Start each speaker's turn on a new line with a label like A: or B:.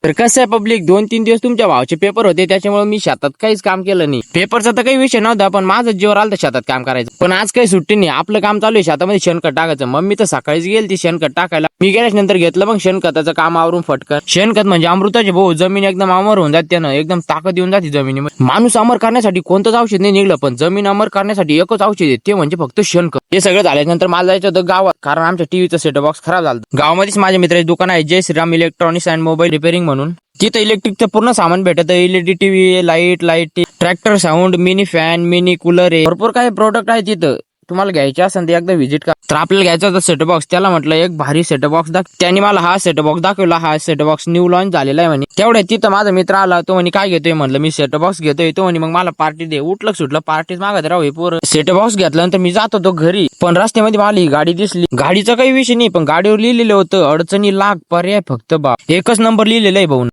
A: तर कसं आहे पब्लिक, 2-3 दिवस तुमच्या भावाचे पेपर होते, त्याच्यामुळे मी शेतात काहीच काम केलं नाही. पेपरचा तर काही विषय नव्हता, पण माझं जीवर आलं शेतात काम करायचं. पण आज काही सुट्टी नाही, आपलं काम चालू आहे शेतामध्ये शेणखत टाकायचं. मम्मी तर सकाळीच गेली ती शेणखत टाकायला. मी गेल्याच्या नंतर घेतलं मग शेणखताचं काम आवरून फटकन. शेणखत म्हणजे अमृताचे भाऊ, जमीन एकदम अमर होऊन जाते त्यानं, एकदम ताकद येऊन जाते जमिनीमध्ये. माणूस अमर करण्यासाठी कोणतंच औषध नाही निघलं, पण जमीन अमर करण्यासाठी एकच औषध आहे, ते म्हणजे फक्त शेणखत. हे सगळं झाल्यानंतर मला जायचं होतं गावात, कारण आमच्या टीव्हीचं सेटअप बॉक्स खराब झालं. गावामध्येच माझ्या मित्राचे दुकान आहे, Jay Shriram electronics and mobile repairing म्हणून. तिथं इलेक्ट्रिकचं पूर्ण सामान भेटत, LED TV, light, tractor sound, mini fan, mini cooler आहे, भरपूर काही प्रोडक्ट आहे तिथं. तुम्हाला घ्यायचे असेल तर एकदा व्हिजिट करा. तर आपल्याला घ्यायचा होता सेटअप बॉक्स. त्याला म्हटलं एक भारी सेटअप बॉक्स दाखव. त्याने मला हा सेटअप बॉक्स दाखवला. हा सेटअप बॉक्स न्यू लॉन्च झालेला आहे म्हणे. तेवढ्या तिथं माझा मित्र आला, तो म्हणे काय घेतोय, म्हणलं मी सेटअप बॉक्स घेतोय. तो म्हणे मग मला पार्टी दे. उठलं सुटलं पार्टीच मागत राहू हे पोर. सेटअप बॉक्स घेतल्यानंतर मी जात होतो घरी, पण रस्त्यामध्ये मला ही गाडी दिसली. गाडीचा काही विषय नाही, पण गाडीवर लिहिलेलं होतं अडचणी लाख पर्याय फक्त बा. एकच नंबर लिहिलेला आहे भाऊ.